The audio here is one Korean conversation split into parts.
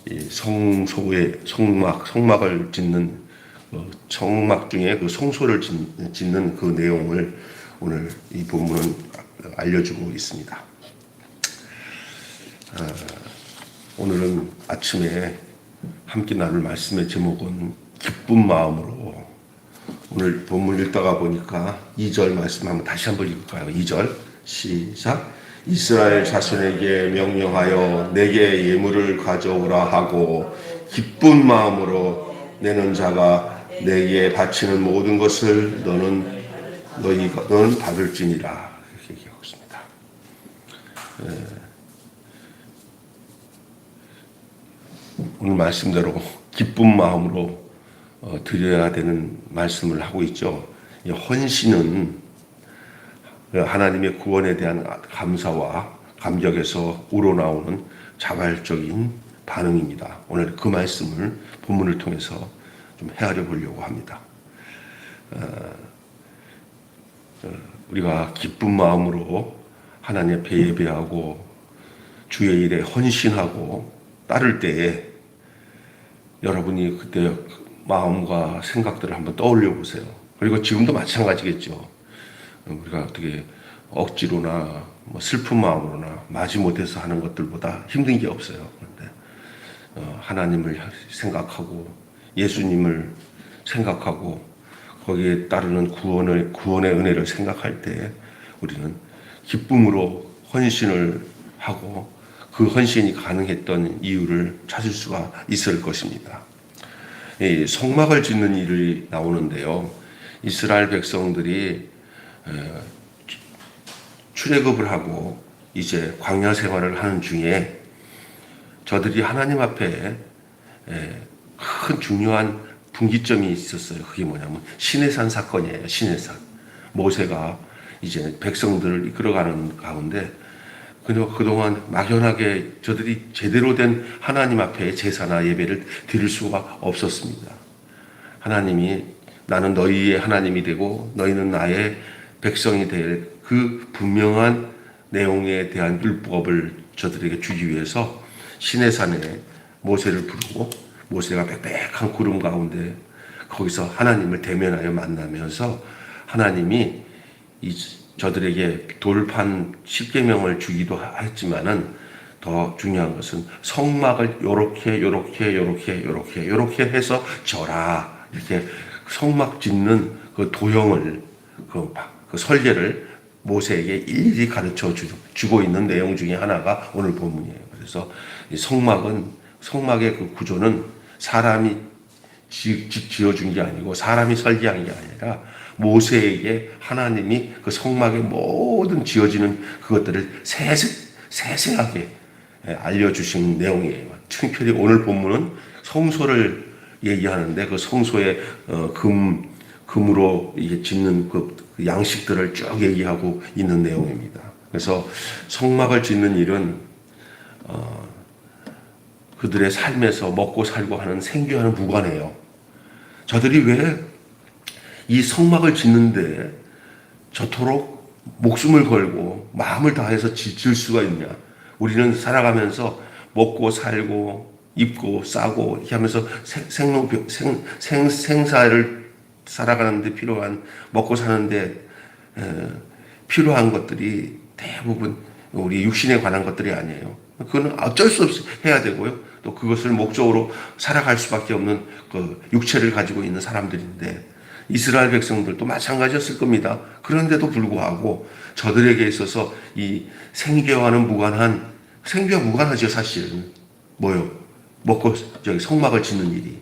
이 성소의 성막을 짓는 성막 중에 그 성소를 짓는 그 내용을 오늘 이 본문은 알려주고 있습니다. 오늘은 아침에 함께 나눌 말씀의 제목은 기쁜 마음으로, 오늘 본문 읽다가 보니까 2절 말씀 다시 한번 읽을까요? 2절 시작. 이스라엘 자손에게 명령하여 내게 예물을 가져오라 하고 기쁜 마음으로 내는 자가 내게 바치는 모든 것을 너는 받을지니라. 이렇게 얘기하고 있습니다. 오늘 말씀대로 기쁜 마음으로 드려야 되는 말씀을 하고 있죠. 이 헌신은 하나님의 구원에 대한 감사와 감격에서 우러나오는 자발적인 반응입니다. 오늘 그 말씀을 본문을 통해서 좀 헤아려 보려고 합니다. 우리가 기쁜 마음으로 하나님 앞에 예배하고 주의 일에 헌신하고 따를 때에 여러분이 그때 마음과 생각들을 한번 떠올려 보세요. 그리고 지금도 마찬가지겠죠. 우리가 어떻게 억지로나 슬픈 마음으로나 마지못해서 하는 것들보다 힘든 게 없어요. 그런데 하나님을 생각하고 예수님을 생각하고 거기에 따르는 구원의 은혜를 생각할 때 우리는 기쁨으로 헌신을 하고 그 헌신이 가능했던 이유를 찾을 수가 있을 것입니다. 이 성막을 짓는 일이 나오는데요. 이스라엘 백성들이 출애굽을 하고 이제 광야 생활을 하는 중에 저들이 하나님 앞에 큰 중요한 분기점이 있었어요. 그게 뭐냐면 시내산 사건이에요. 시내산. 모세가 이제 백성들을 이끌어가는 가운데 그동안 막연하게 저들이 제대로 된 하나님 앞에 제사나 예배를 드릴 수가 없었습니다. 하나님이 나는 너희의 하나님이 되고 너희는 나의 백성이 될 그 분명한 내용에 대한 율법을 저들에게 주기 위해서 시내산에 모세를 부르고 모세가 빽빽한 구름 가운데 거기서 하나님을 대면하여 만나면서 하나님이 저들에게 돌판 십계명을 주기도 했지만은 더 중요한 것은 성막을 요렇게 해서 져라, 이렇게 성막 짓는 그 도형을 그 설계를 모세에게 일일이 가르쳐 주고 있는 내용 중에 하나가 오늘 본문이에요. 그래서 이 성막의 그 구조는 사람이 지어준 게 아니고 사람이 설계한 게 아니라 모세에게 하나님이 그 성막의 모든 지어지는 그것들을 세세하게 알려주신 내용이에요. 특별히 오늘 본문은 성소를 얘기하는데 그 성소의 금으로 이게 짓는 그 양식들을 쭉 얘기하고 있는 내용입니다. 그래서 성막을 짓는 일은 그들의 삶에서 먹고 살고 하는 생계와는 무관해요. 저들이 왜 이 성막을 짓는데 저토록 목숨을 걸고 마음을 다해서 짓을 수가 있냐? 우리는 살아가면서 먹고 살고 입고 싸고 이렇게 하면서 생사를 살아가는데 필요한, 먹고 사는데 필요한 것들이 대부분 우리 육신에 관한 것들이 아니에요. 그거는 어쩔 수 없이 해야 되고요. 또 그것을 목적으로 살아갈 수밖에 없는 그 육체를 가지고 있는 사람들인데 이스라엘 백성들도 마찬가지였을 겁니다. 그런데도 불구하고 저들에게 있어서 이 생계와는 생계와 무관하죠, 사실은. 뭐요? 먹고 성막을 짓는 일이.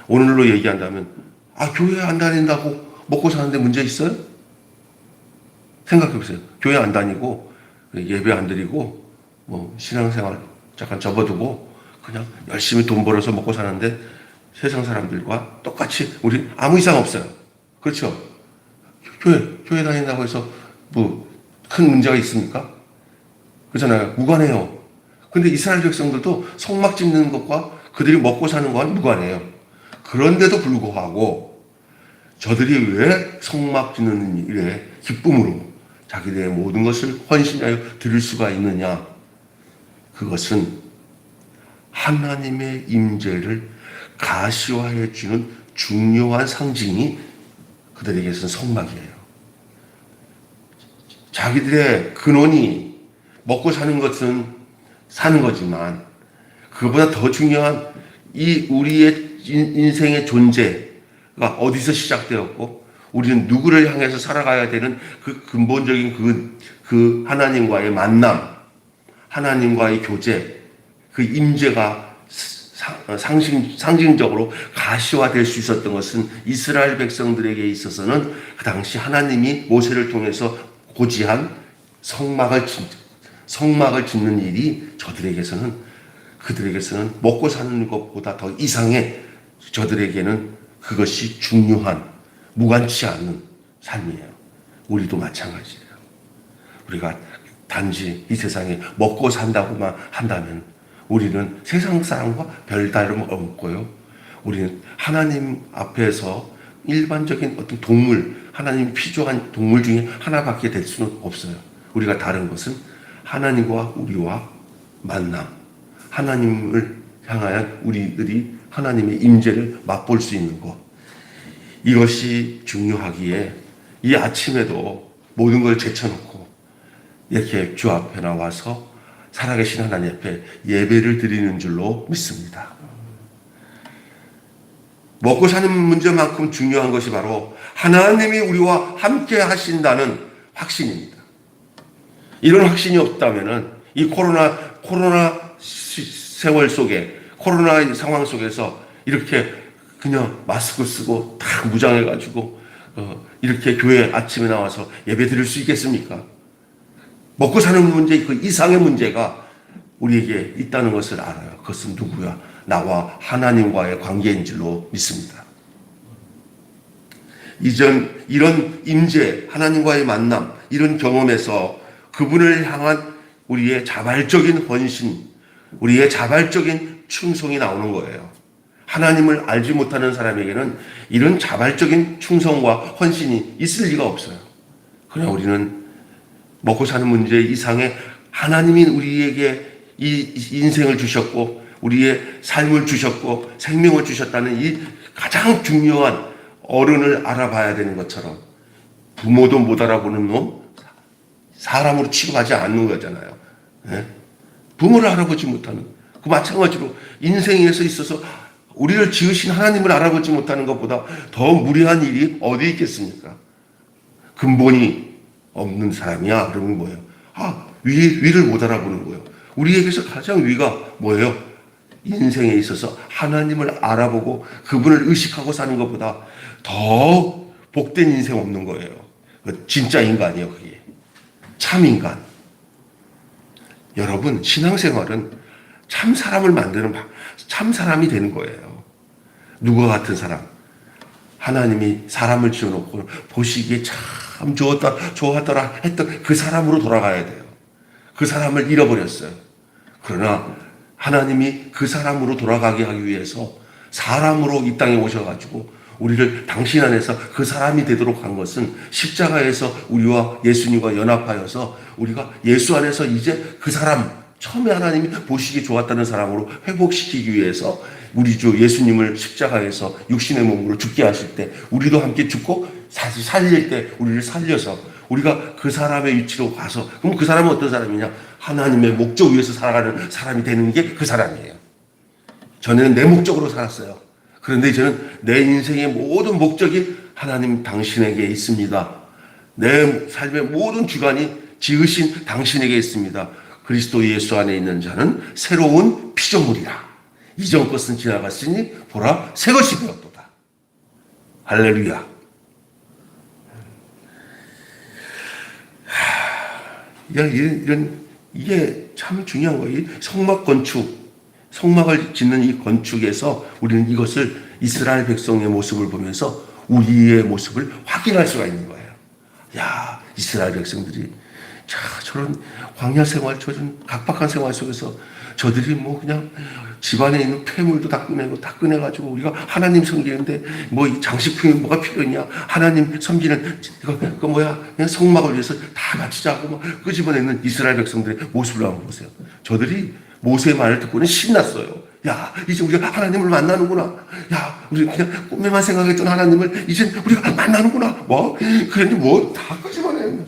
오늘로 얘기한다면 교회 안 다닌다고 먹고 사는데 문제 있어요? 생각해 보세요. 교회 안 다니고 예배 안 드리고 신앙생활 잠깐 접어두고 그냥 열심히 돈 벌어서 먹고 사는데 세상 사람들과 똑같이 우리 아무 이상 없어요. 그렇죠? 교회 다닌다고 해서 큰 문제가 있습니까? 그렇잖아요. 무관해요. 근데 이스라엘 백성들도 성막 짓는 것과 그들이 먹고 사는 것과는 무관해요. 그런데도 불구하고 저들이 왜 성막 짓는 일에 기쁨으로 자기들의 모든 것을 헌신하여 드릴 수가 있느냐? 그것은 하나님의 임재를 가시화해 주는 중요한 상징이 그들에게서는 성막이에요. 자기들의 근원이 먹고 사는 것은 사는 거지만 그보다 더 중요한 이 우리의 인생의 존재가 어디서 시작되었고 우리는 누구를 향해서 살아가야 되는 그 근본적인 그 하나님과의 만남, 하나님과의 교제, 그 임재가 상징적으로 가시화될 수 있었던 것은 이스라엘 백성들에게 있어서는 그 당시 하나님이 모세를 통해서 고지한 성막을 짓는 일이 그들에게서는 먹고 사는 것보다 더 이상의 저들에게는 그것이 중요한 무관치 않은 삶이에요. 우리도 마찬가지예요. 우리가 단지 이 세상에 먹고 산다고만 한다면 우리는 세상 사람과 별 다름 없고요. 우리는 하나님 앞에서 일반적인 어떤 동물, 하나님이 피조한 동물 중에 하나밖에 될 수는 없어요. 우리가 다른 것은 하나님과 우리와 만남, 하나님을 향한 우리들이 하나님의 임재를 맛볼 수 있는 것, 이것이 중요하기에 이 아침에도 모든 걸 제쳐놓고 이렇게 주 앞에 나와서 살아계신 하나님 앞에 예배를 드리는 줄로 믿습니다. 먹고 사는 문제만큼 중요한 것이 바로 하나님이 우리와 함께 하신다는 확신입니다. 이런 확신이 없다면 이 코로나 세월 속에, 코로나 상황 속에서 이렇게 그냥 마스크 쓰고 다 무장해가지고 이렇게 교회 아침에 나와서 예배 드릴 수 있겠습니까? 먹고 사는 문제, 그 이상의 문제가 우리에게 있다는 것을 알아요. 그것은 누구야? 나와 하나님과의 관계인 줄로 믿습니다. 이런 임재, 하나님과의 만남, 이런 경험에서 그분을 향한 우리의 자발적인 헌신, 우리의 자발적인 충성이 나오는 거예요. 하나님을 알지 못하는 사람에게는 이런 자발적인 충성과 헌신이 있을 리가 없어요. 그냥 우리는 먹고 사는 문제 이상의 하나님이 우리에게 이 인생을 주셨고 우리의 삶을 주셨고 생명을 주셨다는 이 가장 중요한 어른을 알아봐야 되는 것처럼 부모도 못 알아보는 놈 사람으로 취급하지 않는 거잖아요. 네? 부모를 알아보지 못하는 그 마찬가지로 인생에서 있어서 우리를 지으신 하나님을 알아보지 못하는 것보다 더 무리한 일이 어디 있겠습니까? 근본이 없는 사람이야. 그러면 뭐예요? 위를 못 알아보는 거예요. 우리에게서 가장 위가 뭐예요? 인생에 있어서 하나님을 알아보고 그분을 의식하고 사는 것보다 더 복된 인생 없는 거예요. 진짜 인간이에요, 그게. 참 인간. 여러분, 신앙생활은 참 사람을 만드는 참 사람이 되는 거예요. 누구와 같은 사람? 하나님이 사람을 지어놓고 보시기에 참 좋았더라 했던 그 사람으로 돌아가야 돼요. 그 사람을 잃어버렸어요. 그러나 하나님이 그 사람으로 돌아가게 하기 위해서 사람으로 이 땅에 오셔가지고 우리를 당신 안에서 그 사람이 되도록 한 것은 십자가에서 우리와 예수님과 연합하여서 우리가 예수 안에서 이제 그 사람, 처음에 하나님이 보시기 좋았다는 사람으로 회복시키기 위해서 우리 주 예수님을 십자가에서 육신의 몸으로 죽게 하실 때 우리도 함께 죽고 다시 살릴 때 우리를 살려서 우리가 그 사람의 위치로 가서, 그럼 그 사람은 어떤 사람이냐? 하나님의 목적 위에서 살아가는 사람이 되는 게 그 사람이에요. 전에는 내 목적으로 살았어요. 그런데 저는 내 인생의 모든 목적이 하나님 당신에게 있습니다. 내 삶의 모든 주관이 지으신 당신에게 있습니다. 그리스도 예수 안에 있는 자는 새로운 피조물이라. 이전 것은 지나갔으니 보라 새 것이 되었도다. 할렐루야. 이게 참 중요한 거예요. 성막 건축, 성막을 짓는 이 건축에서 우리는 이것을 이스라엘 백성의 모습을 보면서 우리의 모습을 확인할 수가 있는 거예요. 야, 이스라엘 백성들이 저런 광야 생활, 저런 각박한 생활 속에서 저들이 뭐 그냥 집안에 있는 폐물도 다 꺼내가지고 우리가 하나님 섬기는데 뭐 이 장식품이 뭐가 필요했냐? 하나님 섬기는 그냥 성막을 위해서 다 바치자고 막 끄집어내는 이스라엘 백성들의 모습을 한번 보세요. 저들이 모세의 말을 듣고는 신났어요. 야, 이제 우리가 하나님을 만나는구나. 야, 우리 그냥 꿈에만 생각했던 하나님을 이제 우리가 만나는구나. 뭐? 그런지 뭐, 다 거짓말 해요.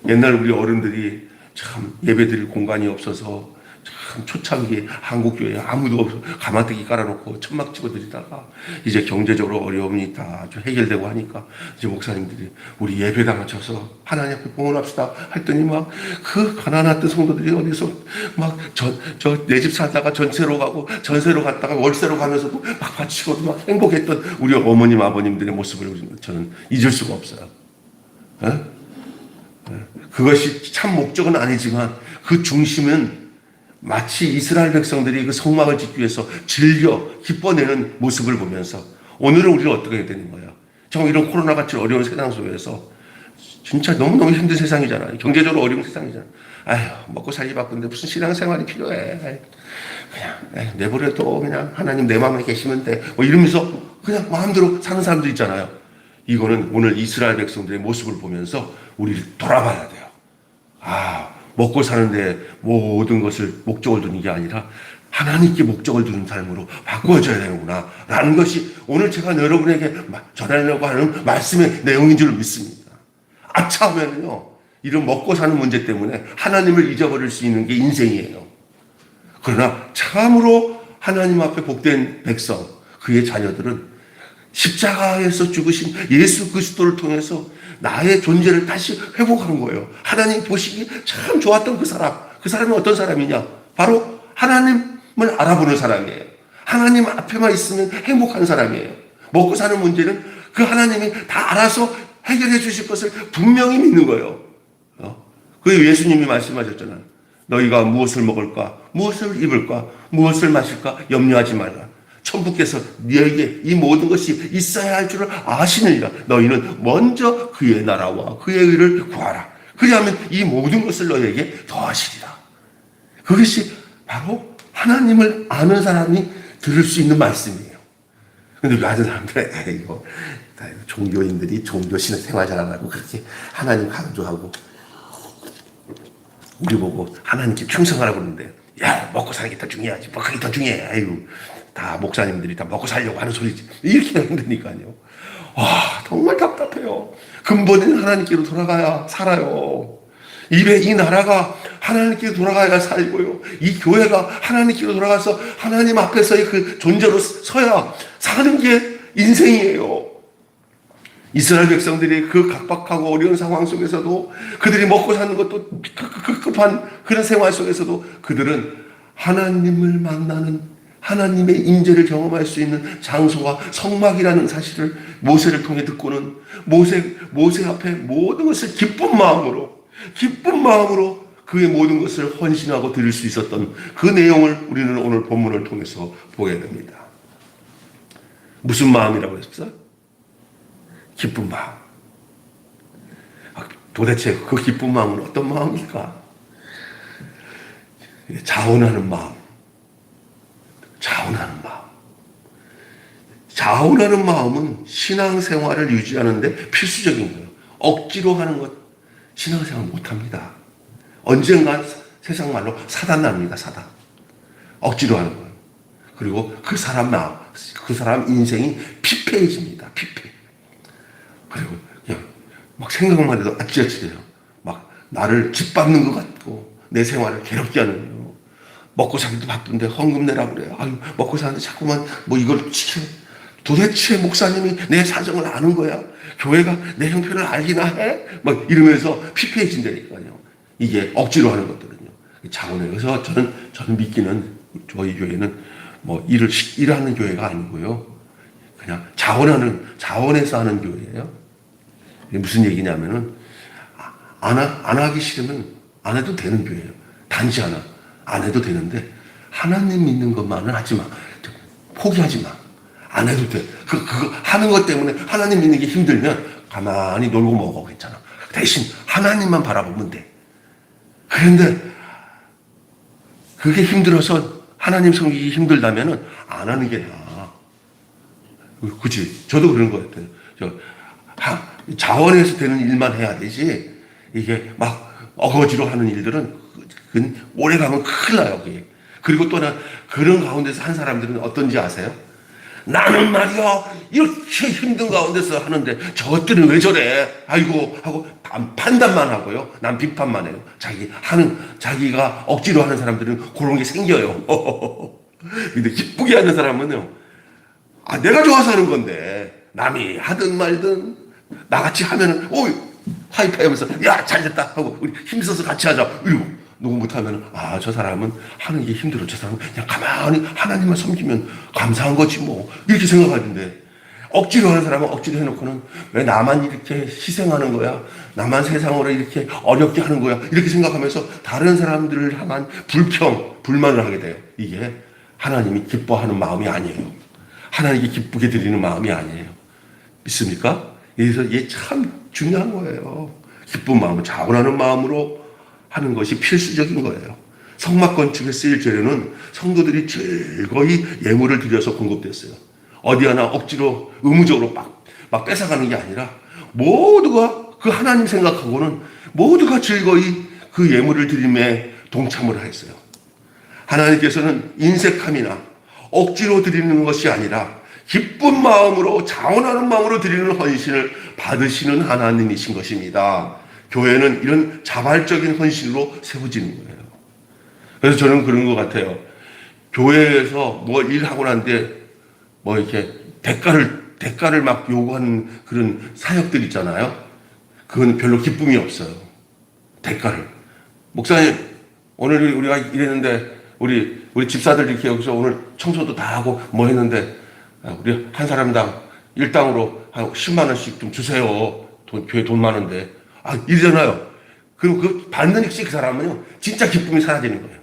옛날 우리 어른들이 참 예배드릴 공간이 없어서 참 초창기 한국교회에 아무도 없어 가마뜨기 깔아놓고 천막 찍어드리다가 이제 경제적으로 어려움이 다 좀 해결되고 하니까 이제 목사님들이 우리 예배당 맞춰서 하나님 앞에 봉헌합시다 했더니 막 그 가난했던 성도들이 어디서 막 내 집 살다가 전세로 가고 전세로 갔다가 월세로 가면서도 막 바치고도 막 행복했던 우리 어머님 아버님들의 모습을 저는 잊을 수가 없어요. 에? 그것이 참 목적은 아니지만 그 중심은 마치 이스라엘 백성들이 그 성막을 짓기 위해서 즐겨 기뻐내는 모습을 보면서 오늘은 우리는 어떻게 해야 되는 거야? 정말 이런 코로나같이 어려운 세상 속에서 진짜 너무너무 힘든 세상이잖아요. 경제적으로 어려운 세상이잖아요. 아휴, 먹고 살기 바쁜데 무슨 신앙생활이 필요해. 그냥 내버려둬. 그냥 하나님 내 마음에 계시면 돼. 뭐 이러면서 그냥 마음대로 사는 사람들 있잖아요. 이거는 오늘 이스라엘 백성들의 모습을 보면서 우리를 돌아봐야 돼요. 먹고 사는데 모든 것을 목적을 두는 게 아니라 하나님께 목적을 두는 삶으로 바꿔줘야 되는구나 라는 것이 오늘 제가 여러분에게 전하려고 하는 말씀의 내용인 줄 믿습니다. 아차하면요, 이런 먹고 사는 문제 때문에 하나님을 잊어버릴 수 있는 게 인생이에요. 그러나 참으로 하나님 앞에 복된 백성, 그의 자녀들은 십자가에서 죽으신 예수 그리스도를 통해서 나의 존재를 다시 회복한 거예요. 하나님 보시기 참 좋았던 그 사람이 어떤 사람이냐? 바로 하나님을 알아보는 사람이에요. 하나님 앞에만 있으면 행복한 사람이에요. 먹고 사는 문제는 그 하나님이 다 알아서 해결해 주실 것을 분명히 믿는 거예요. 그 예수님이 말씀하셨잖아요. 너희가 무엇을 먹을까? 무엇을 입을까? 무엇을 마실까? 염려하지 말라. 천부께서 너에게 이 모든 것이 있어야 할 줄을 아시느니라. 너희는 먼저 그의 나라와 그의 의를 구하라. 그리하면 이 모든 것을 너에게 더하시리라. 그것이 바로 하나님을 아는 사람이 들을 수 있는 말씀이에요. 근데 우리 아는 사람들은 이거 종교인들이 종교신을 생활 잘하고 그렇게 하나님 강조하고 우리 보고 하나님께 충성하라고 그러는데, 야, 먹고 사는 게 더 중요하지. 먹는 게 더 중요해. 아이고, 다 목사님들이 다 먹고 살려고 하는 소리지. 이렇게 한다니까요. 와, 정말 답답해요. 근본은 하나님께로 돌아가야 살아요. 이 나라가 하나님께로 돌아가야 살고요. 이 교회가 하나님께로 돌아가서 하나님 앞에서의 그 존재로 서야 사는 게 인생이에요. 이스라엘 백성들이 그 각박하고 어려운 상황 속에서도 그들이 먹고 사는 것도 급한 그런 생활 속에서도 그들은 하나님을 만나는 하나님의 임재를 경험할 수 있는 장소가 성막이라는 사실을 모세를 통해 듣고는 모세 앞에 모든 것을 기쁜 마음으로 그의 모든 것을 헌신하고 드릴 수 있었던 그 내용을 우리는 오늘 본문을 통해서 보게 됩니다. 무슨 마음이라고 했어요? 기쁜 마음. 도대체 그 기쁜 마음은 어떤 마음일까? 자원하는 마음. 자원하는 마음은 신앙생활을 유지하는데 필수적인 거예요. 억지로 하는 것, 신앙생활 못합니다. 언젠간 세상 말로 사단 납니다. 사단. 억지로 하는 거예요. 그리고 그 사람 인생이 피폐해집니다. 피폐. 그리고 그냥 막 생각만 해도 아찔아찔해요. 막 나를 짓밟는 것 같고 내 생활을 괴롭게 하는 거예요. 먹고 살기도 바쁜데 헌금 내라고 그래요. 아유, 먹고 사는데 자꾸만 뭐 이걸 지켜. 도대체 목사님이 내 사정을 아는 거야? 교회가 내 형편을 알기나 해? 막 이러면서 피폐해진다니까요. 이게 억지로 하는 것들은요. 자원에. 그래서 저는 믿기는 저희 교회는 뭐 일하는 교회가 아니고요. 그냥 자원해서 하는 교회예요. 무슨 얘기냐면은 안 하기 싫으면 안 해도 되는 교회예요. 단지 하나 안 해도 되는데 하나님 믿는 것만은 하지 마. 포기하지 마. 안 해도 돼. 그거 하는 것 때문에 하나님 믿는 게 힘들면 가만히 놀고 먹어. 괜찮아. 대신 하나님만 바라보면 돼. 그런데 그게 힘들어서 하나님 섬기기 힘들다면은 안 하는 게 나아. 그치? 저도 그런 것 같아요. 자원해서 되는 일만 해야 되지. 이게 막 어거지로 하는 일들은 오래 가면 큰일 나요. 그게. 그리고 또 그런 가운데서 한 사람들은 어떤지 아세요? 나는 말이야 이렇게 힘든 가운데서 하는데 저것들은 왜 저래? 아이고 하고 판단만 하고요. 난 비판만 해요. 자기가 억지로 하는 사람들은 그런 게 생겨요. 근데 기쁘게 하는 사람은요. 내가 좋아서 하는 건데 남이 하든 말든 나같이 하면은 하이파이 하면서 야 잘됐다 하고 우리 힘써서 같이 하자. 이러고 누구 못하면 저 사람은 하는 게 힘들어. 저 사람은 그냥 가만히 하나님만 섬기면 감사한 거지 뭐 이렇게 생각하는데 억지로 하는 사람은 억지로 해놓고는 왜 나만 이렇게 희생하는 거야? 나만 세상으로 이렇게 어렵게 하는 거야? 이렇게 생각하면서 다른 사람들을 향한 불만을 하게 돼요. 이게 하나님이 기뻐하는 마음이 아니에요. 하나님께 기쁘게 드리는 마음이 아니에요. 믿습니까? 그래서 이게 참 중요한 거예요. 기쁜 마음은 자원하는 마음으로 하는 것이 필수적인 거예요. 성막 건축에 쓰일 재료는 성도들이 즐거이 예물을 드려서 공급됐어요. 어디 하나 억지로 의무적으로 막 뺏어가는 게 아니라 모두가 그 하나님 생각하고는 모두가 즐거이 그 예물을 드림에 동참을 했어요. 하나님께서는 인색함이나 억지로 드리는 것이 아니라 기쁜 마음으로 자원하는 마음으로 드리는 헌신을 받으시는 하나님이신 것입니다. 교회는 이런 자발적인 헌신으로 세워지는 거예요. 그래서 저는 그런 것 같아요. 교회에서 뭐 일하고 난데 뭐 이렇게 대가를 막 요구하는 그런 사역들 있잖아요. 그건 별로 기쁨이 없어요. 대가를. 목사님, 오늘 우리가 이랬는데 우리 집사들 이렇게 여기서 오늘 청소도 다 하고 뭐 했는데 우리 한 사람당 일당으로 한 10만 원씩 좀 주세요. 교회 돈 많은데. 이러잖아요. 그럼 그 받는 그 사람은요, 진짜 기쁨이 사라지는 거예요.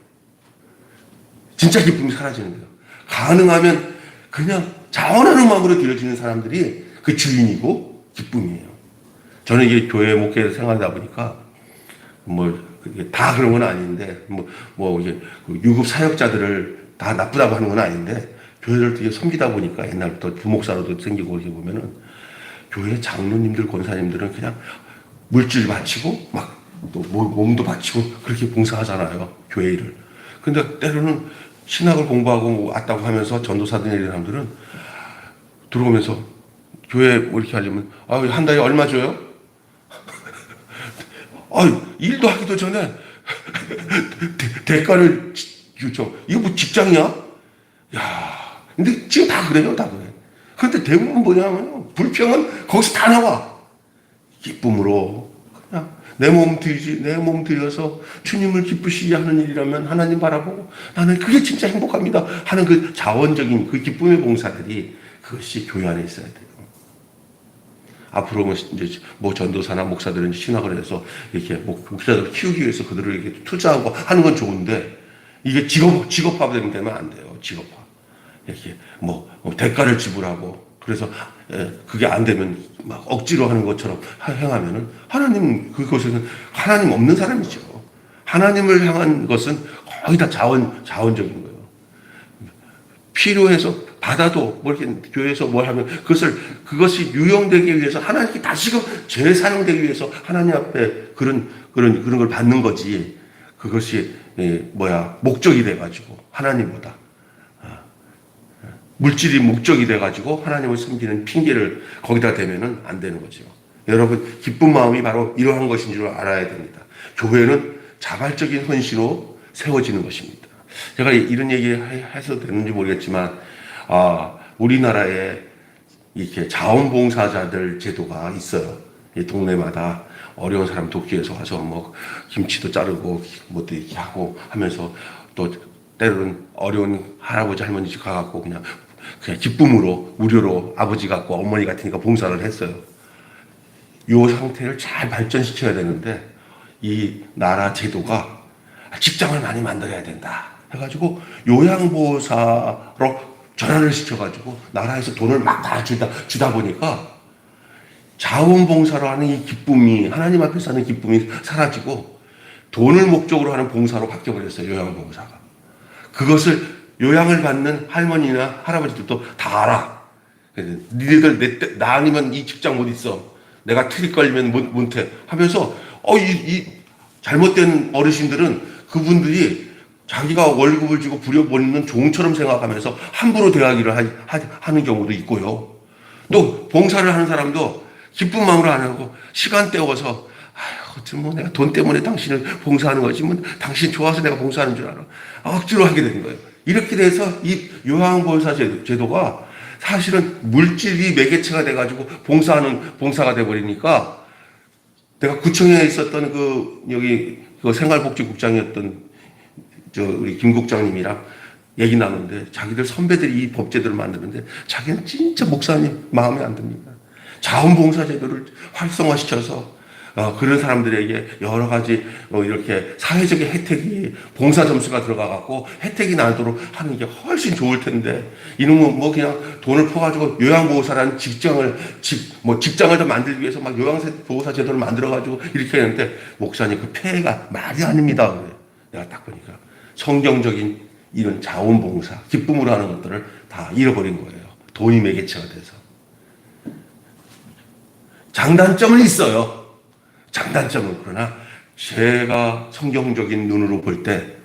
진짜 기쁨이 사라지는 거예요. 가능하면 그냥 자원하는 마음으로 드려지는 사람들이 그 주인이고 기쁨이에요. 저는 이게 교회 목회에서 생활하다 보니까 다 그런 건 아닌데 이게 유급 사역자들을 다 나쁘다고 하는 건 아닌데 교회를 되게 섬기다 보니까 옛날부터 부목사로도 생기고 이렇게 보면은 교회 장로님들 권사님들은 그냥 물질 바치고 또 몸도 바치고 그렇게 봉사하잖아요. 교회 일을. 근데 때로는 신학을 공부하고 왔다고 하면서 전도사들 이런 사람들은 들어오면서 교회 이렇게 하려면 한 달에 얼마 줘요? 일도 하기도 전에 대가를 줘. 이거 뭐 직장이야? 야, 근데 지금 다 그래요, 다 그래. 그런데 대부분 뭐냐면 불평은 거기서 다 나와. 기쁨으로 그냥 내 몸 들여서 주님을 기쁘시게 하는 일이라면 하나님 바라보고 나는 그게 진짜 행복합니다 하는 그 자원적인 그 기쁨의 봉사들이 그것이 교회 안에 있어야 돼요. 앞으로 이제 전도사나 목사들은 신학을 해서 이렇게 목사들을 키우기 위해서 그들을 이렇게 투자하고 하는 건 좋은데 이게 직업화되면 되면 안 돼요. 직업화. 이렇게 대가를 지불하고 그래서 그게 안 되면 막 억지로 하는 것처럼 행하면은 하나님 그것은 하나님 없는 사람이죠. 하나님을 향한 것은 거의 다 자원적인 거예요. 필요해서 받아도 이렇게 교회에서 뭘 하면 그것이 유용되기 위해서 하나님께 다시금 재사용되기 위해서 하나님 앞에 그런 걸 받는 거지. 그것이 목적이 돼가지고 하나님보다 물질이 목적이 돼가지고 하나님을 섬기는 핑계를 거기다 대면은 안 되는 거죠. 여러분, 기쁜 마음이 바로 이러한 것인 줄 알아야 됩니다. 교회는 자발적인 헌신으로 세워지는 것입니다. 제가 이런 얘기 해서 되는지 모르겠지만, 우리나라에 이렇게 자원봉사자들 제도가 있어요. 이 동네마다 어려운 사람 돕기 위해서 와서 김치도 자르고 뭐도 이렇게 하고 하면서 또 때로는 어려운 할아버지 할머니 집 가갖고 그냥 기쁨으로 무료로 아버지 같고 어머니 같으니까 봉사를 했어요. 이 상태를 잘 발전시켜야 되는데 이 나라 제도가 직장을 많이 만들어야 된다 해가지고 요양보호사로 전환을 시켜가지고 나라에서 돈을 막 다 주다 보니까 자원봉사로 하는 이 기쁨이 하나님 앞에서 하는 기쁨이 사라지고 돈을 목적으로 하는 봉사로 바뀌어버렸어요. 요양보호사가. 그것을 요양을 받는 할머니나 할아버지들도 다 알아. 니네들 나 아니면 이 직장 못 있어. 내가 트릭 걸리면 못해. 하면서 이 잘못된 어르신들은 그분들이 자기가 월급을 주고 부려버리는 종처럼 생각하면서 함부로 대하기를 하는 경우도 있고요. 또 봉사를 하는 사람도 기쁜 마음으로 안 하고 시간 때워서 어쨌든 뭐 내가 돈 때문에 당신을 봉사하는 거지 뭐 당신 좋아서 내가 봉사하는 줄 알아. 억지로 하게 되는 거예요. 이렇게 돼서 이 요양봉사 제도가 사실은 물질이 매개체가 돼가지고 봉사가 돼버리니까 내가 구청에 있었던 여기 생활복지국장이었던 우리 김 국장님이랑 얘기 나누는데 자기들 선배들이 이 법제도를 만드는데 자기는 진짜 목사님 마음에 안 듭니다. 자원봉사 제도를 활성화시켜서 그런 사람들에게 여러 가지 이렇게 사회적인 혜택이 봉사 점수가 들어가갖고 혜택이 나도록 하는 게 훨씬 좋을 텐데 이놈은 뭐 그냥 돈을 퍼가지고 요양보호사라는 직장을 더 만들기 위해서 막 요양보호사 제도를 만들어가지고 이렇게 했는데 목사님 그 폐해가 말이 아닙니다. 그래. 내가 딱 보니까 성경적인 이런 자원봉사 기쁨으로 하는 것들을 다 잃어버린 거예요. 돈이 매개체가 돼서. 장단점은 있어요. 장단점은 그러나 제가 성경적인 눈으로 볼 때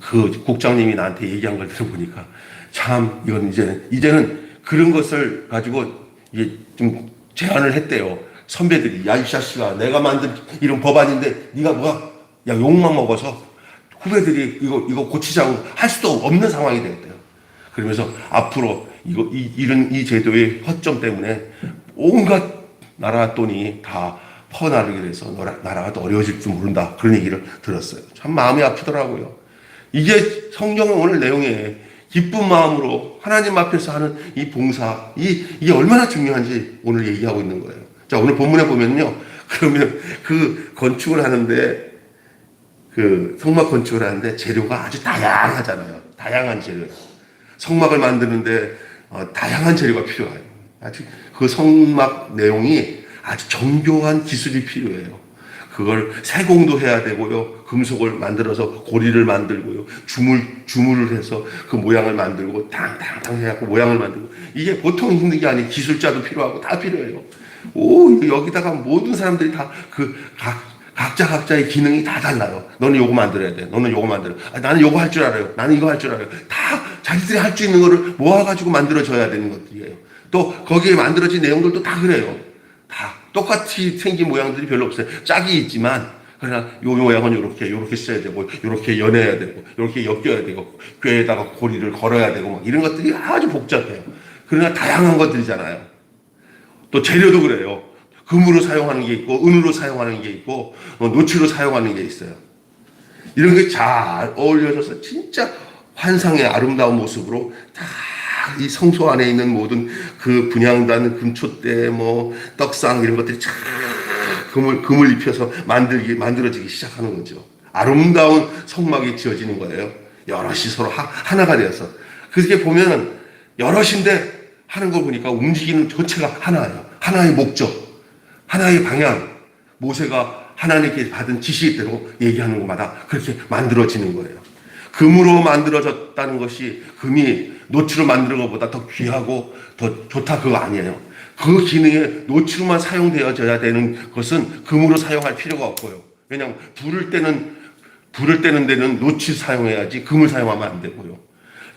그 국장님이 나한테 얘기한 걸 들어보니까 참 이건 이제는 그런 것을 가지고 이게 좀 제안을 했대요. 선배들이 야 이 자식아 내가 만든 이런 법안인데 네가 뭐야 야 욕만 먹어서 후배들이 이거 고치자고 할 수도 없는 상황이 되었대요. 그러면서 앞으로 이 제도의 허점 때문에 온갖 나라 돈이 다 퍼나르게 돼서 나라가 더 어려워질 줄 모른다. 그런 얘기를 들었어요. 참 마음이 아프더라고요. 이게 성경의 오늘 내용에 기쁜 마음으로 하나님 앞에서 하는 이 봉사, 이게 얼마나 중요한지 오늘 얘기하고 있는 거예요. 자, 오늘 본문에 보면요. 그러면 그 건축을 하는데, 성막 건축을 하는데 재료가 아주 다양하잖아요. 다양한 재료. 성막을 만드는데, 다양한 재료가 필요해요. 아주 그 성막 내용이 아주 정교한 기술이 필요해요. 그걸 세공도 해야 되고요. 금속을 만들어서 고리를 만들고요. 주물을 해서 그 모양을 만들고 탕탕탕 해갖고 모양을 만들고 이게 보통 힘든 게 아니에요. 기술자도 필요하고 다 필요해요. 여기다가 모든 사람들이 다 각자의 기능이 다 달라요. 너는 요거 만들어야 돼. 너는 요거 만들어. 나는 요거 할 줄 알아요. 나는 이거 할 줄 알아요. 다 자기들이 할 수 있는 거를 모아가지고 만들어줘야 되는 것들이에요. 또 거기에 만들어진 내용들도 다 그래요. 다 똑같이 생긴 모양들이 별로 없어요. 짝이 있지만 그러나 요 모양은 요렇게 써야 되고 요렇게 연해야 되고 요렇게 엮여야 되고 꾀에다가 고리를 걸어야 되고 막 이런 것들이 아주 복잡해요. 그러나 다양한 것들이잖아요. 또 재료도 그래요. 금으로 사용하는 게 있고 은으로 사용하는 게 있고 노치로 사용하는 게 있어요. 이런 게 잘 어울려져서 진짜 환상의 아름다운 모습으로 다 이 성소 안에 있는 모든 그 분향단, 금촛대, 떡상 이런 것들이 쫙 금을 입혀서 만들어지기 시작하는 거죠. 아름다운 성막이 지어지는 거예요. 여럿이 서로 하나가 되어서. 그렇게 보면은 여럿인데 하는 걸 보니까 움직이는 전체가 하나예요. 하나의 목적, 하나의 방향. 모세가 하나님께 받은 지시대로 얘기하는 것마다 그렇게 만들어지는 거예요. 금으로 만들어졌다는 것이 금이 노치로 만드는 것보다 더 귀하고 더 좋다 그거 아니에요. 그 기능에 노치로만 사용되어져야 되는 것은 금으로 사용할 필요가 없고요. 왜냐하면 불을 때는 데는 노치 사용해야지 금을 사용하면 안 되고요.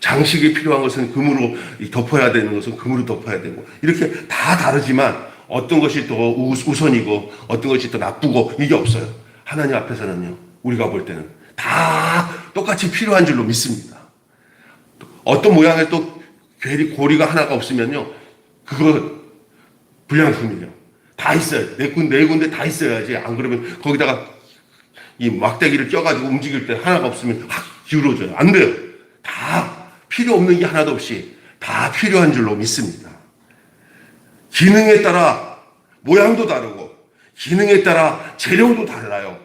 장식이 필요한 것은 금으로 덮어야 되는 것은 금으로 덮어야 되고 이렇게 다 다르지만 어떤 것이 더 우선이고 어떤 것이 더 나쁘고 이게 없어요. 하나님 앞에서는요. 우리가 볼 때는 다 똑같이 필요한 줄로 믿습니다. 어떤 모양의 또 고리가 하나가 없으면요. 그거 불량품이에요. 다 있어요. 네 군데 다 있어야지. 안 그러면 거기다가 이 막대기를 껴가지고 움직일 때 하나가 없으면 확 기울어져요. 안 돼요. 다 필요 없는 게 하나도 없이 다 필요한 줄로 믿습니다. 기능에 따라 모양도 다르고 기능에 따라 재료도 달라요.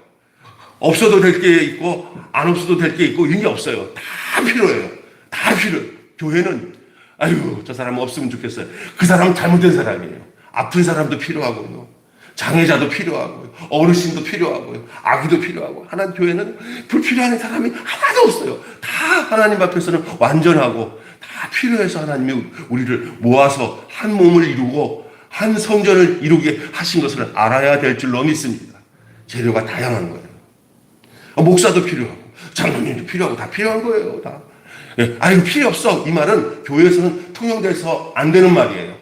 없어도 될 게 있고 안 없어도 될 게 있고 이런 게 없어요. 다 필요해요. 다 필요해요. 교회는 아유 저 사람 없으면 좋겠어요. 그 사람은 잘못된 사람이에요. 아픈 사람도 필요하고요. 장애자도 필요하고요. 어르신도 필요하고요. 아기도 필요하고 하나님 교회는 불필요한 사람이 하나도 없어요. 다 하나님 앞에서는 완전하고 다 필요해서 하나님이 우리를 모아서 한 몸을 이루고 한 성전을 이루게 하신 것을 알아야 될 줄로 믿습니다. 재료가 다양한 거예요. 목사도 필요하고 장로님도 필요하고 다 필요한 거예요. 다. 예, 아이고 필요 없어. 이 말은 교회에서는 통용돼서 안 되는 말이에요.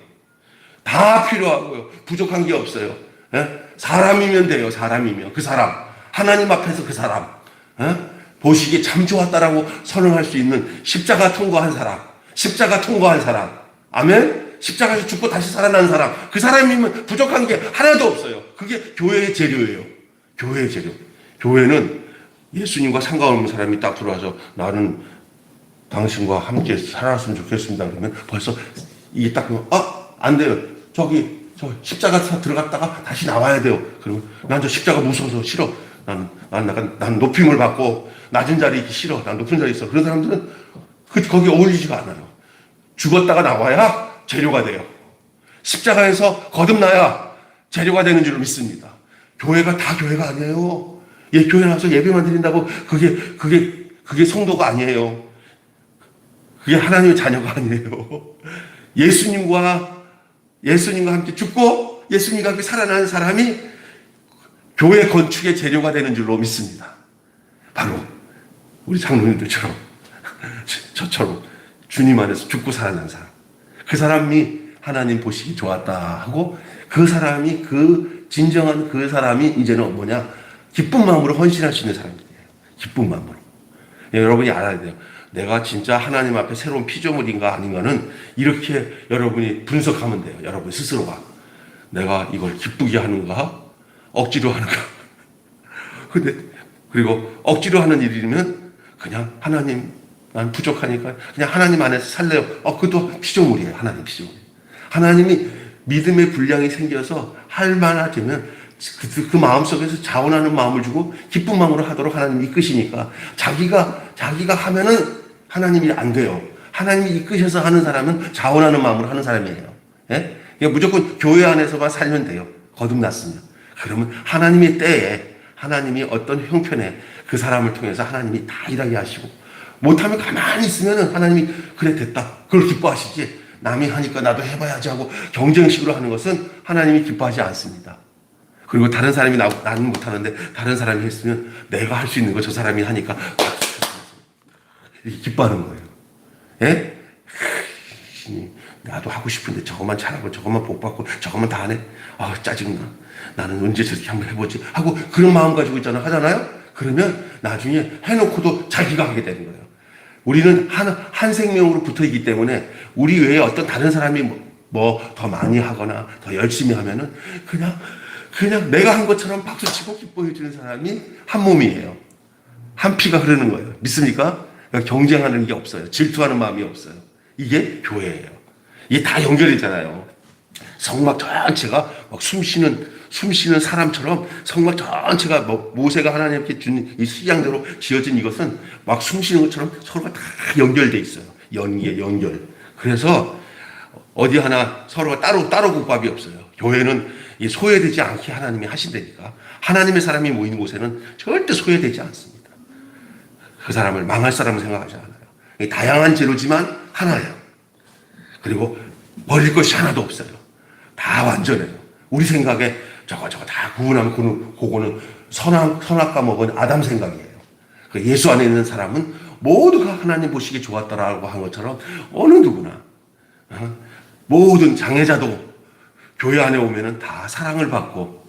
다 필요하고요. 부족한 게 없어요. 예? 사람이면 돼요. 사람이면 그 사람 하나님 앞에서 그 사람 보시기에 참 좋았다라고 선언할 수 있는 십자가 통과한 사람, 십자가 통과한 사람, 아멘. 십자가에서 죽고 다시 살아난 사람, 그 사람이면 부족한 게 하나도 없어요. 그게 교회의 재료예요. 교회의 재료. 교회는 예수님과 상관없는 사람이 딱 들어와서 나는 당신과 함께 살았으면 좋겠습니다. 그러면 벌써 이게 딱 안 돼요. 저 십자가 들어갔다가 다시 나와야 돼요. 그러면 난 저 십자가 무서워서 싫어. 난 높임을 받고 낮은 자리에 있기 싫어. 난 높은 자리에 있어. 그런 사람들은 거기 어울리지가 않아요. 죽었다가 나와야 재료가 돼요. 십자가에서 거듭나야 재료가 되는 줄 믿습니다. 교회가 다 교회가 아니에요. 교회 나와서 예배만 드린다고 그게 성도가 아니에요. 그게 하나님의 자녀가 아니에요. 예수님과 함께 죽고 예수님과 함께 살아나는 사람이 교회 건축의 재료가 되는 줄로 믿습니다. 바로 우리 장로님들처럼 저처럼 주님 안에서 죽고 살아난 사람, 그 사람이 하나님 보시기 좋았다 하고 그 사람이 진정한 그 사람이 이제는 뭐냐, 기쁜 마음으로 헌신할 수 있는 사람이에요. 기쁜 마음으로. 여러분이 알아야 돼요. 내가 진짜 하나님 앞에 새로운 피조물인가 아닌가는 이렇게 여러분이 분석하면 돼요. 여러분 스스로가 내가 이걸 기쁘게 하는가 억지로 하는가. 근데 그리고 억지로 하는 일이면 그냥 하나님 난 부족하니까 그냥 하나님 안에서 살래요. 그것도 피조물이에요. 하나님 피조물. 하나님이 믿음의 분량이 생겨서 할 만하면 그 마음속에서 자원하는 마음을 주고 기쁜 마음으로 하도록 하나님이 이끄시니까 자기가 하면은 하나님이 안 돼요. 하나님이 이끄셔서 하는 사람은 자원하는 마음으로 하는 사람이에요. 예? 그러니까 무조건 교회 안에서만 살면 돼요. 거듭났으면. 그러면 하나님의 때에 하나님이 어떤 형편에 그 사람을 통해서 하나님이 다 일하게 하시고 못하면 가만히 있으면 하나님이 그래 됐다. 그걸 기뻐하시지. 남이 하니까 나도 해봐야지 하고 경쟁식으로 하는 것은 하나님이 기뻐하지 않습니다. 그리고 다른 사람이 나는 못하는데 다른 사람이 했으면 내가 할 수 있는 거 저 사람이 하니까 이렇게 기뻐하는 거예요. 예? 나도 하고 싶은데 저것만 잘하고 저것만 복받고 저것만 다 안 해. 짜증나. 나는 언제 저렇게 한번 해보지 하고 그런 마음 가지고 하잖아요. 그러면 나중에 해놓고도 자기가 하게 되는 거예요. 우리는 한 생명으로 붙어있기 때문에 우리 외에 어떤 다른 사람이 뭐 더 많이 하거나 더 열심히 하면은 그냥 내가 한 것처럼 박수치고 기뻐해 주는 사람이 한 몸이에요. 한 피가 흐르는 거예요. 믿습니까? 경쟁하는 게 없어요. 질투하는 마음이 없어요. 이게 교회예요. 이게 다 연결이잖아요. 성막 전체가 막 숨쉬는 사람처럼 성막 전체가 모세가 하나님께 준 이 수양대로 지어진 이것은 막 숨쉬는 것처럼 서로가 다 연결돼 있어요. 연결. 그래서 어디 하나 서로가 따로 국밥이 없어요. 교회는 소외되지 않게 하나님이 하신다니까. 하나님의 사람이 모이는 곳에는 절대 소외되지 않습니다. 그 사람을 망할 사람을 생각하지 않아요. 다양한 재료지만 하나예요. 그리고 버릴 것이 하나도 없어요. 다 완전해요. 우리 생각에 저거 다 구분하면 그거는 선악과 먹은 아담 생각이에요. 예수 안에 있는 사람은 모두가 하나님 보시기에 좋았다라고 한 것처럼 어느 누구나 모든 장애자도 교회 안에 오면은 다 사랑을 받고,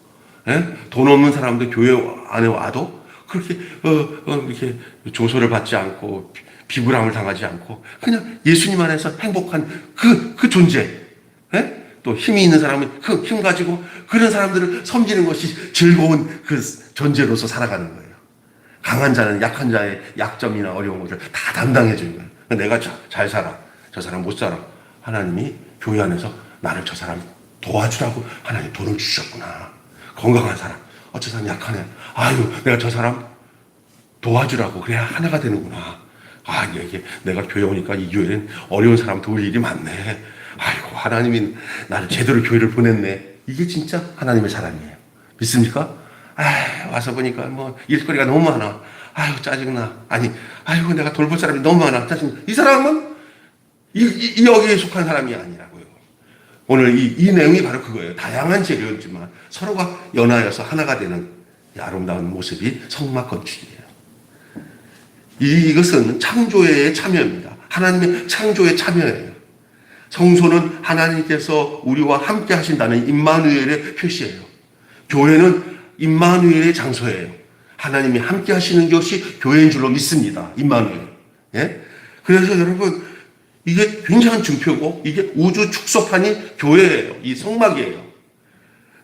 돈 없는 사람도 교회 안에 와도 그렇게 이렇게 조소를 받지 않고 비굴함을 당하지 않고 그냥 예수님 안에서 행복한 그 존재. 또 힘이 있는 사람은 그 힘 가지고 그런 사람들을 섬기는 것이 즐거운 그 존재로서 살아가는 거예요. 강한 자는 약한 자의 약점이나 어려운 것을 다 담당해 주는 거예요. 내가 잘 살아. 저 사람 못 살아. 하나님이 교회 안에서 나를 저 사람 도와주라고 하나님 돈을 주셨구나. 건강한 사람. 저 사람 약하네. 내가 저 사람 도와주라고 그래야 하나가 되는구나. 이게 내가 교회 오니까 이 교회는 어려운 사람 도울 일이 많네. 하나님이 나를 제대로 교회를 보냈네. 이게 진짜 하나님의 사람이에요. 믿습니까? 와서 보니까 일거리가 너무 많아. 짜증나. 내가 돌볼 사람이 너무 많아. 짜증나. 이 사람은 이 여기에 속한 사람이 아니라고요. 오늘 이 내용이 바로 그거예요. 다양한 재료였지만 서로가 연하여서 하나가 되는 아름다운 모습이 성막 건축이에요. 이것은 창조의 참여입니다. 하나님의 창조의 참여예요. 성소는 하나님께서 우리와 함께 하신다는 임마누엘의 표시예요. 교회는 임마누엘의 장소예요. 하나님이 함께 하시는 것이 교회인 줄로 믿습니다. 임마누엘. 예? 그래서 여러분, 이게 굉장한 증표고, 이게 우주 축소판이 교회예요. 이 성막이에요.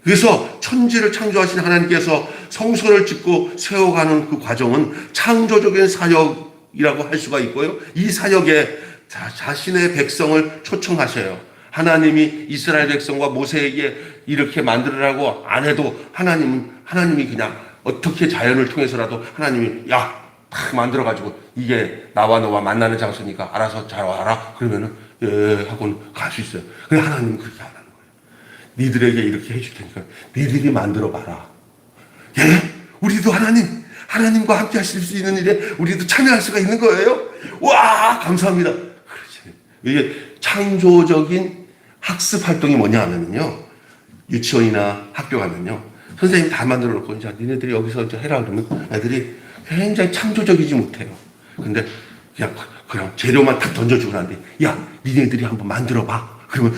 그래서 천지를 창조하신 하나님께서 성소를 짓고 세워가는 그 과정은 창조적인 사역이라고 할 수가 있고요. 이 사역에 자신의 백성을 초청하셔요. 하나님이 이스라엘 백성과 모세에게 이렇게 만들으라고 안 해도 하나님이 그냥 어떻게 자연을 통해서라도 하나님이 딱 만들어가지고 이게 나와 너와 만나는 장소니까 알아서 잘 와라. 그러면은 예 하고는 갈 수 있어요. 근데 하나님은 그렇게 안 하는 거예요. 니들에게 이렇게 해줄 테니까 니들이 만들어 봐라. 예? 우리도 하나님과 함께 하실 수 있는 일에 우리도 참여할 수가 있는 거예요? 와, 감사합니다. 그렇지. 이게 창조적인 학습 활동이 뭐냐 하면요. 유치원이나 학교 가면요. 선생님이 다 만들어 놓고, 자, 니네들이 여기서 이제 해라 그러면 애들이 굉장히 창조적이지 못해요. 근데 그냥 재료만 탁 던져주고 나는데, 야, 니네들이 한번 만들어 봐. 그러면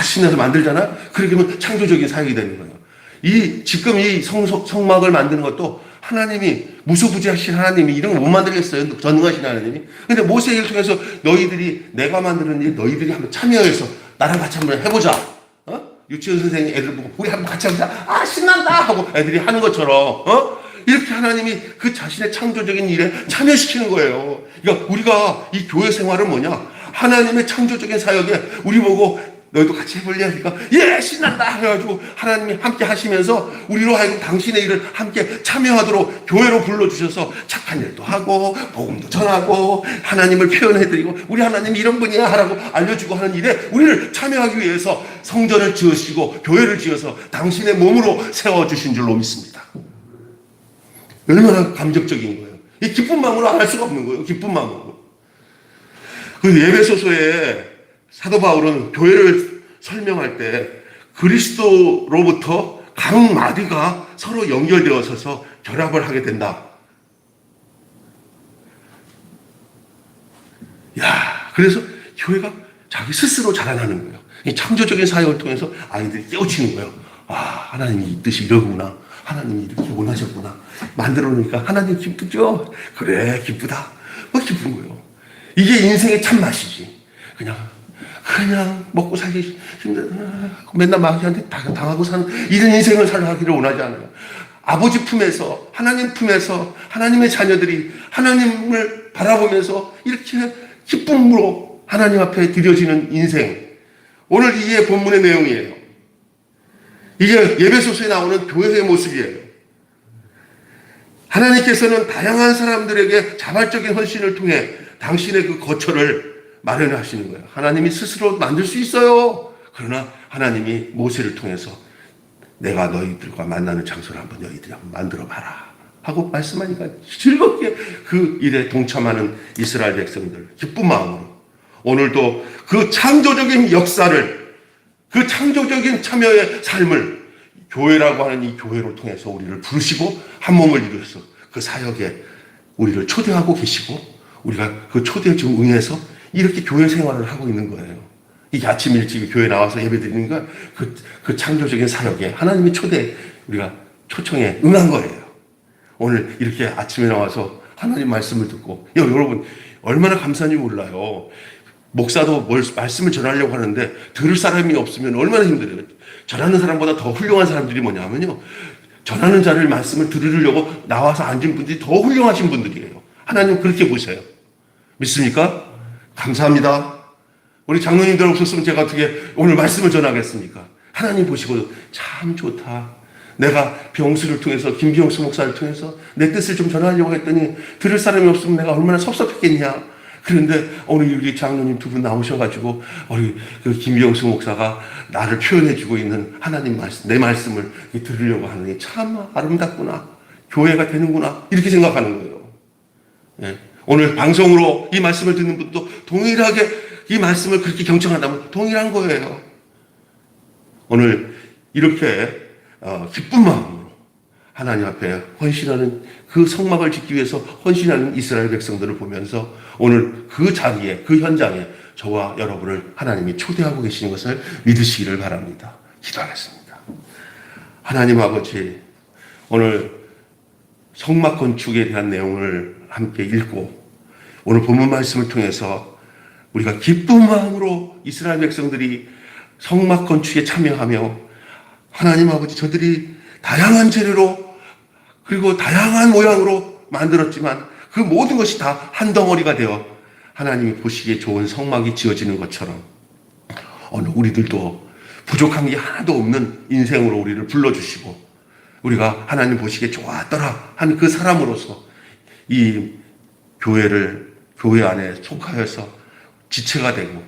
신나서 만들잖아. 그러면 창조적인 사역이 되는 거예요. 지금 이 성막을 만드는 것도 하나님이 무소부지하신 하나님이 이런 걸 못 만들겠어요. 전능하신 하나님이. 근데 모세를 통해서 내가 만드는 일 너희들이 한번 참여해서 나랑 같이 한번 해보자. 유치원 선생님이 애들 보고 우리 한번 같이 해보자. 신난다 하고 애들이 하는 것처럼 이렇게 하나님이 그 자신의 창조적인 일에 참여시키는 거예요. 그러니까 우리가 이 교회 생활은 뭐냐? 하나님의 창조적인 사역에 우리 보고 너희도 같이 해볼래? 하니까 예 신난다 해가지고 하나님이 함께 하시면서 우리로 하여금 당신의 일을 함께 참여하도록 교회로 불러주셔서 착한 일도 하고 복음도 전하고 하나님을 표현해드리고 우리 하나님이 이런 분이야 하라고 알려주고 하는 일에 우리를 참여하기 위해서 성전을 지으시고 교회를 지어서 당신의 몸으로 세워주신 줄로 믿습니다. 얼마나 감격적인 거예요. 이 기쁜 마음으로 안 할 수가 없는 거예요. 기쁜 마음으로. 그 예배소서에 사도 바울은 교회를 설명할 때 그리스도로부터 각 마디가 서로 연결되어 서서 결합을 하게 된다. 그래서 교회가 자기 스스로 자라나는 거예요. 이 창조적인 사역을 통해서 아이들이 깨우치는 거예요. 하나님이 이 뜻이 이러구나. 하나님이 이렇게 원하셨구나. 만들어 놓으니까 하나님 기쁘죠? 그래, 기쁘다. 기쁜 거예요. 이게 인생의 참맛이지. 그냥 먹고 살기 힘들어. 맨날 마귀한테 당하고 사는 이런 인생을 살아가기를 원하지 않아요. 아버지 품에서, 하나님 품에서 하나님의 자녀들이 하나님을 바라보면서 이렇게 기쁨으로 하나님 앞에 드려지는 인생. 오늘 이게 본문의 내용이에요. 이게 예배소서에 나오는 교회의 모습이에요. 하나님께서는 다양한 사람들에게 자발적인 헌신을 통해 당신의 그 거처를 마련을 하시는 거예요. 하나님이 스스로 만들 수 있어요. 그러나 하나님이 모세를 통해서 내가 너희들과 만나는 장소를 너희들이 한번 만들어 봐라 하고 말씀하니까 즐겁게 그 일에 동참하는 이스라엘 백성들 기쁜 마음으로 오늘도 그 창조적인 역사를, 그 창조적인 참여의 삶을 교회라고 하는 이 교회를 통해서 우리를 부르시고 한 몸을 이루어서 그 사역에 우리를 초대하고 계시고 우리가 그 초대에 좀 응해서 이렇게 교회 생활을 하고 있는 거예요. 이게 아침 일찍 교회 나와서 예배 드리니까 그 창조적인 사역에 하나님의 우리가 초청에 응한 거예요. 오늘 이렇게 아침에 나와서 하나님 말씀을 듣고, 여러분, 얼마나 감사한지 몰라요. 목사도 말씀을 전하려고 하는데 들을 사람이 없으면 얼마나 힘들어요. 전하는 사람보다 더 훌륭한 사람들이 뭐냐면요. 전하는 자를 말씀을 들으려고 나와서 앉은 분들이 더 훌륭하신 분들이에요. 하나님 그렇게 보세요. 믿습니까? 감사합니다. 우리 장로님들 없었으면 제가 어떻게 오늘 말씀을 전하겠습니까? 하나님 보시고 참 좋다. 내가 병수를 통해서 김병수 목사를 통해서 내 뜻을 좀 전하려고 했더니 들을 사람이 없으면 내가 얼마나 섭섭했겠냐. 그런데 오늘 우리 장로님 두 분 나오셔가지고 우리 그 김병수 목사가 나를 표현해주고 있는 하나님 말씀, 내 말씀을 들으려고 하는 게 참 아름답구나. 교회가 되는구나. 이렇게 생각하는 거예요. 예. 오늘 방송으로 이 말씀을 듣는 분도 동일하게 이 말씀을 그렇게 경청한다면 동일한 거예요. 오늘 이렇게 기쁜 마음으로 하나님 앞에 헌신하는 그 성막을 짓기 위해서 헌신하는 이스라엘 백성들을 보면서 오늘 그 자리에, 그 현장에 저와 여러분을 하나님이 초대하고 계시는 것을 믿으시기를 바랍니다. 기도하겠습니다. 하나님 아버지, 오늘 성막 건축에 대한 내용을 함께 읽고 오늘 본문 말씀을 통해서 우리가 기쁜 마음으로 이스라엘 백성들이 성막 건축에 참여하며 하나님 아버지 저들이 다양한 재료로 그리고 다양한 모양으로 만들었지만 그 모든 것이 다 한 덩어리가 되어 하나님이 보시기에 좋은 성막이 지어지는 것처럼 오늘 우리들도 부족한 게 하나도 없는 인생으로 우리를 불러주시고 우리가 하나님 보시기에 좋았더라 하는 그 사람으로서 이 교회 안에 속하여서 지체가 되고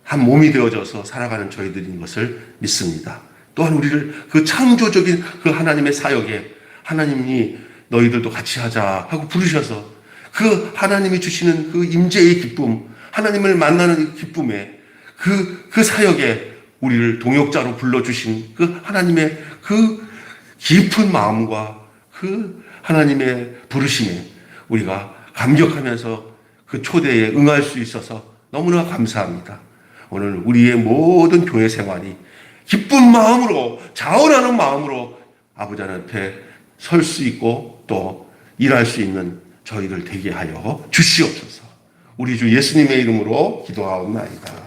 한 몸이 되어져서 살아가는 저희들인 것을 믿습니다. 또한 우리를 그 창조적인 그 하나님의 사역에 하나님이 너희들도 같이 하자 하고 부르셔서 그 하나님이 주시는 그 임재의 기쁨, 하나님을 만나는 기쁨에 그 사역에 우리를 동역자로 불러주신 그 하나님의 그 깊은 마음과 그 하나님의 부르심에 우리가 감격하면서 그 초대에 응할 수 있어서 너무나 감사합니다. 오늘 우리의 모든 교회 생활이 기쁜 마음으로 자원하는 마음으로 아버지 앞에 설 수 있고 또 일할 수 있는 저희들 되게 하여 주시옵소서. 우리 주 예수님의 이름으로 기도하옵나이다.